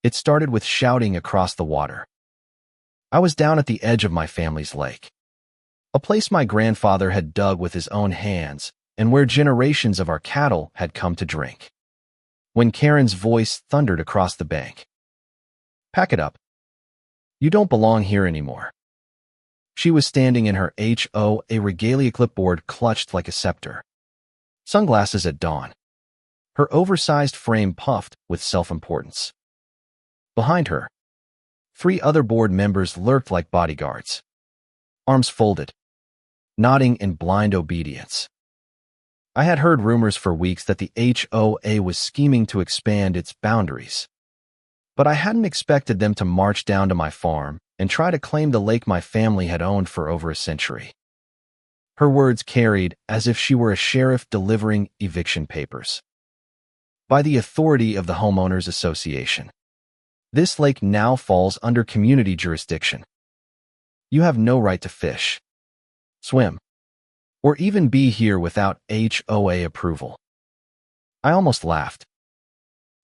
It started with shouting across the water. I was down at the edge of my family's lake, a place my grandfather had dug with his own hands and where generations of our cattle had come to drink, when Karen's voice thundered across the bank. "Pack it up. You don't belong here anymore." She was standing in her HOA regalia, clipboard clutched like a scepter, sunglasses at dawn, her oversized frame puffed with self-importance. Behind her, 3 other board members lurked like bodyguards, arms folded, nodding in blind obedience. I had heard rumors for weeks that the HOA was scheming to expand its boundaries, but I hadn't expected them to march down to my farm and try to claim the lake my family had owned for over a century. Her words carried as if she were a sheriff delivering eviction papers. "By the authority of the Homeowners Association, this lake now falls under community jurisdiction. You have no right to fish, swim, or even be here without HOA approval." I almost laughed.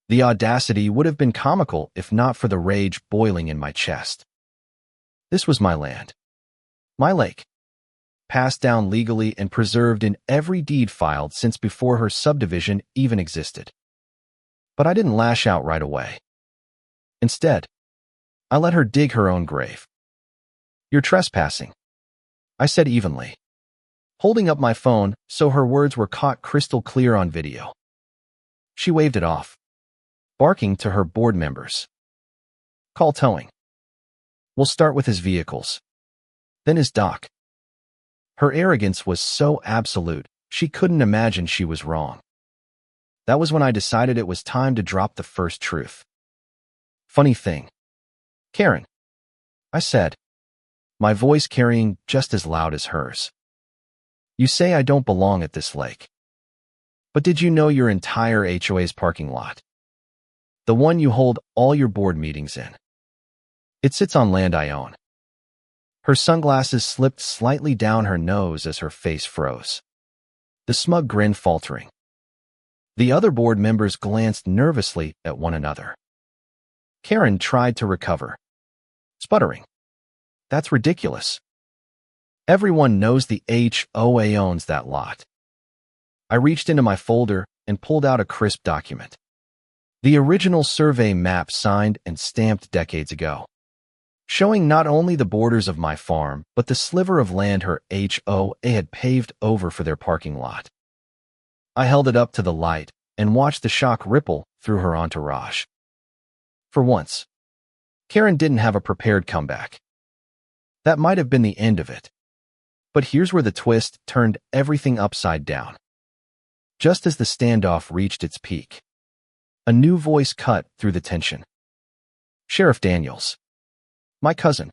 The audacity would have been comical if not for the rage boiling in my chest. This was my land, my lake, passed down legally and preserved in every deed filed since before her subdivision even existed. But I didn't lash out right away. Instead, I let her dig her own grave. "You're trespassing," I said evenly, holding up my phone so her words were caught crystal clear on video. She waved it off, barking to her board members. "Call towing. We'll start with his vehicles, then his dock." Her arrogance was so absolute, she couldn't imagine she was wrong. That was when I decided it was time to drop the first truth. "Funny thing, Karen," I said, my voice carrying just as loud as hers. "You say I don't belong at this lake. But did you know your entire HOA's parking lot, the one you hold all your board meetings in, it sits on land I own?" Her sunglasses slipped slightly down her nose as her face froze, the smug grin faltering. The other board members glanced nervously at one another. Karen tried to recover, sputtering, "That's ridiculous. Everyone knows the HOA owns that lot." I reached into my folder and pulled out a crisp document. The original survey map signed and stamped decades ago, showing not only the borders of my farm, but the sliver of land her HOA had paved over for their parking lot. I held it up to the light and watched the shock ripple through her entourage. For once, Karen didn't have a prepared comeback. That might have been the end of it. But here's where the twist turned everything upside down. Just as the standoff reached its peak, a new voice cut through the tension. Sheriff Daniels, my cousin,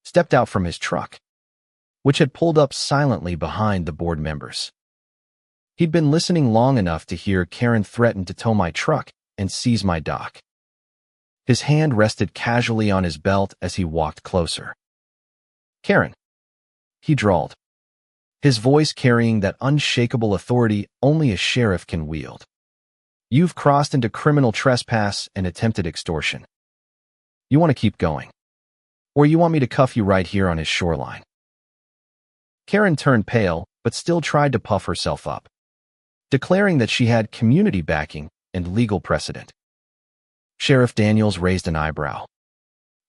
stepped out from his truck, which had pulled up silently behind the board members. He'd been listening long enough to hear Karen threaten to tow my truck and seize my dock. His hand rested casually on his belt as he walked closer. "Karen," he drawled, his voice carrying that unshakable authority only a sheriff can wield. "You've crossed into criminal trespass and attempted extortion. You want to keep going, or you want me to cuff you right here on his shoreline?" Karen turned pale, but still tried to puff herself up, declaring that she had community backing and legal precedent. Sheriff Daniels raised an eyebrow,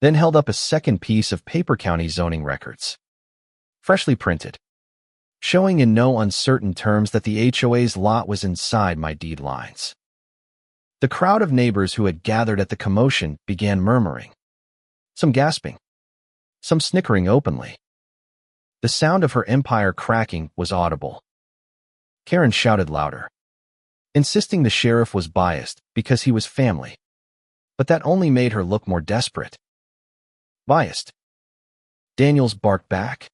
then held up a second piece of Paper County zoning records, freshly printed, showing in no uncertain terms that the HOA's lot was inside my deed lines. The crowd of neighbors who had gathered at the commotion began murmuring, some gasping, some snickering openly. The sound of her empire cracking was audible. Karen shouted louder, insisting the sheriff was biased because he was family. But that only made her look more desperate. "Biased?" Daniels barked back.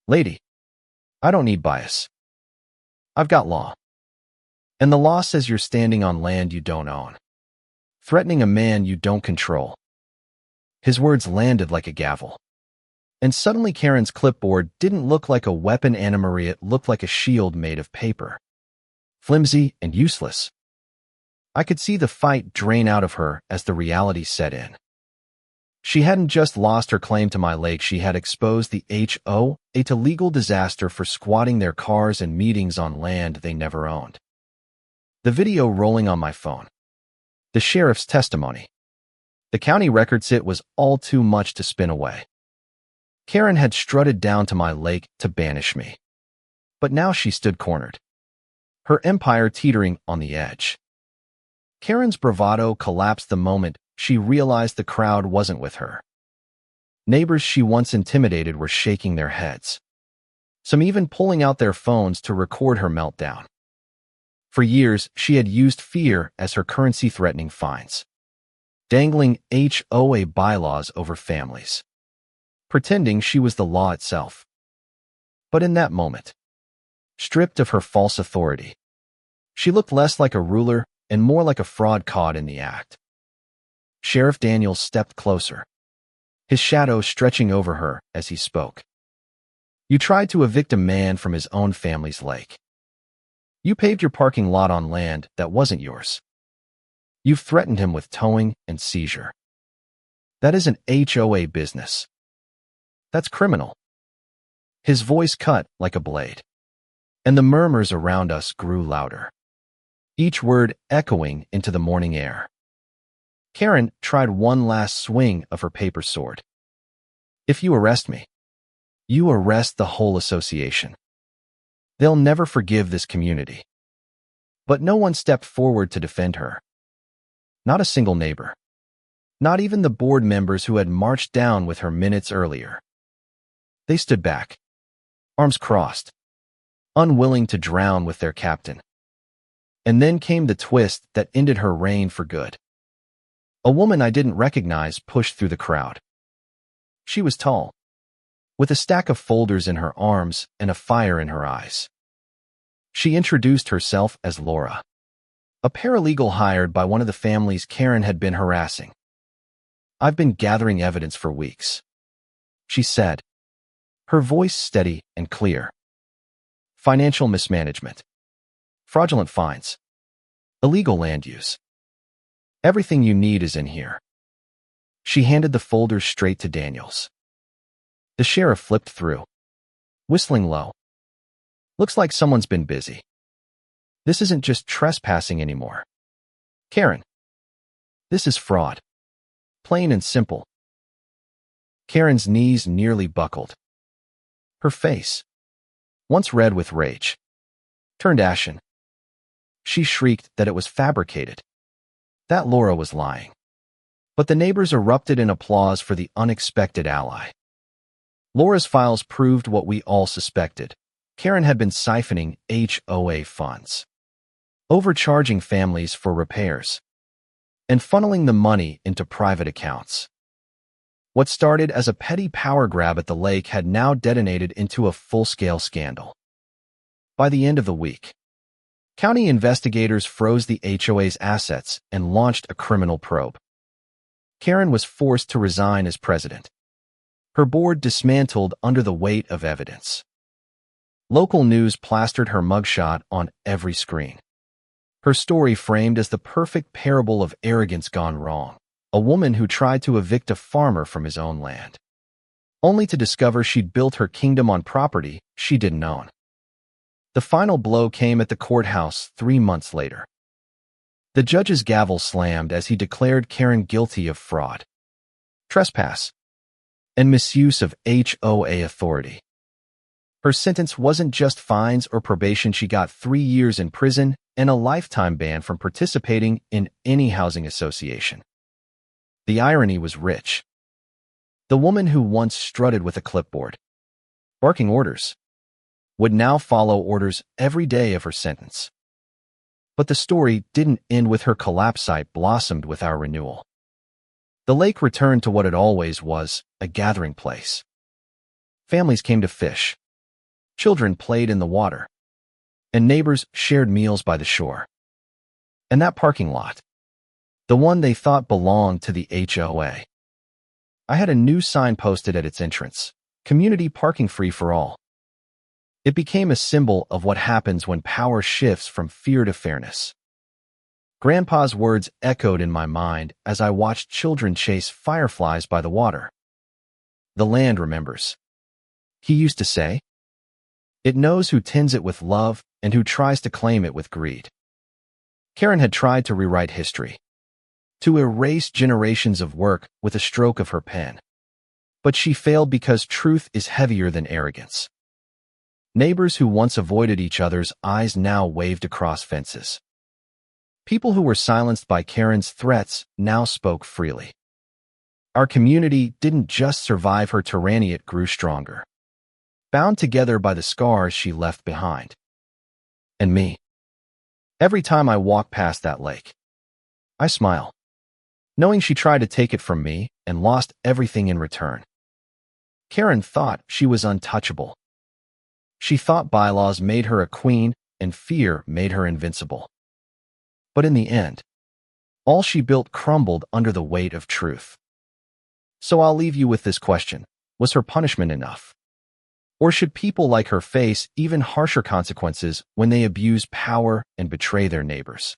"Lady, I don't need bias. I've got law. And the law says you're standing on land you don't own, threatening a man you don't control." His words landed like a gavel. And suddenly Karen's clipboard didn't look like a weapon Anna-Marie, it looked like a shield made of paper. Flimsy and useless. I could see the fight drain out of her as the reality set in. She hadn't just lost her claim to my lake, she had exposed the HOA to legal disaster for squatting their cars and meetings on land they never owned. The video rolling on my phone. The sheriff's testimony. The county records. It was all too much to spin away. Karen had strutted down to my lake to banish me. But now she stood cornered, her empire teetering on the edge. Karen's bravado collapsed the moment she realized the crowd wasn't with her. Neighbors she once intimidated were shaking their heads, some even pulling out their phones to record her meltdown. For years, she had used fear as her currency, threatening fines, dangling HOA bylaws over families, pretending she was the law itself. But in that moment, stripped of her false authority, she looked less like a ruler and more like a fraud caught in the act. Sheriff Daniels stepped closer, his shadow stretching over her as he spoke. You tried to evict a man from his own family's lake. You paved your parking lot on land that wasn't yours. You've threatened him with towing and seizure. That isn't HOA business. That's criminal. His voice cut like a blade, and the murmurs around us grew louder, each word echoing into the morning air. Karen tried one last swing of her paper sword. If you arrest me, you arrest the whole association. They'll never forgive this community. But no one stepped forward to defend her. Not a single neighbor. Not even the board members who had marched down with her minutes earlier. They stood back, arms crossed, unwilling to drown with their captain. And then came the twist that ended her reign for good. A woman I didn't recognize pushed through the crowd. She was tall, with a stack of folders in her arms and a fire in her eyes. She introduced herself as Laura, a paralegal hired by one of the families Karen had been harassing. I've been gathering evidence for weeks, she said, her voice steady and clear. Financial mismanagement, fraudulent fines, illegal land use. Everything you need is in here. She handed the folders straight to Daniels. The sheriff flipped through, whistling low. Looks like someone's been busy. This isn't just trespassing anymore, Karen. This is fraud. Plain and simple. Karen's knees nearly buckled. Her face, once red with rage, turned ashen. She shrieked that it was fabricated, that Laura was lying. But the neighbors erupted in applause for the unexpected ally. Laura's files proved what we all suspected. Karen had been siphoning HOA funds, overcharging families for repairs, and funneling the money into private accounts. What started as a petty power grab at the lake had now detonated into a full-scale scandal. By the end of the week, county investigators froze the HOA's assets and launched a criminal probe. Karen was forced to resign as president, her board dismantled under the weight of evidence. Local news plastered her mugshot on every screen. Her story framed as the perfect parable of arrogance gone wrong, a woman who tried to evict a farmer from his own land, only to discover she'd built her kingdom on property she didn't own. The final blow came at the courthouse 3 months later. The judge's gavel slammed as he declared Karen guilty of fraud, trespass, and misuse of HOA authority. Her sentence wasn't just fines or probation. She got 3 years in prison and a lifetime ban from participating in any housing association. The irony was rich. The woman who once strutted with a clipboard, barking orders, would now follow orders every day of her sentence. But the story didn't end with her collapse. It blossomed with our renewal. The lake returned to what it always was, a gathering place. Families came to fish. Children played in the water. And neighbors shared meals by the shore. And that parking lot, the one they thought belonged to the HOA. I had a new sign posted at its entrance, community parking free for all. It became a symbol of what happens when power shifts from fear to fairness. Grandpa's words echoed in my mind as I watched children chase fireflies by the water. The land remembers. He used to say, it knows who tends it with love and who tries to claim it with greed. Karen had tried to rewrite history, to erase generations of work with a stroke of her pen. But she failed because truth is heavier than arrogance. Neighbors who once avoided each other's eyes now waved across fences. People who were silenced by Karen's threats now spoke freely. Our community didn't just survive her tyranny, it grew stronger, bound together by the scars she left behind. And me. Every time I walk past that lake, I smile, knowing she tried to take it from me and lost everything in return. Karen thought she was untouchable. She thought bylaws made her a queen and fear made her invincible. But in the end, all she built crumbled under the weight of truth. So I'll leave you with this question. Was her punishment enough? Or should people like her face even harsher consequences when they abuse power and betray their neighbors?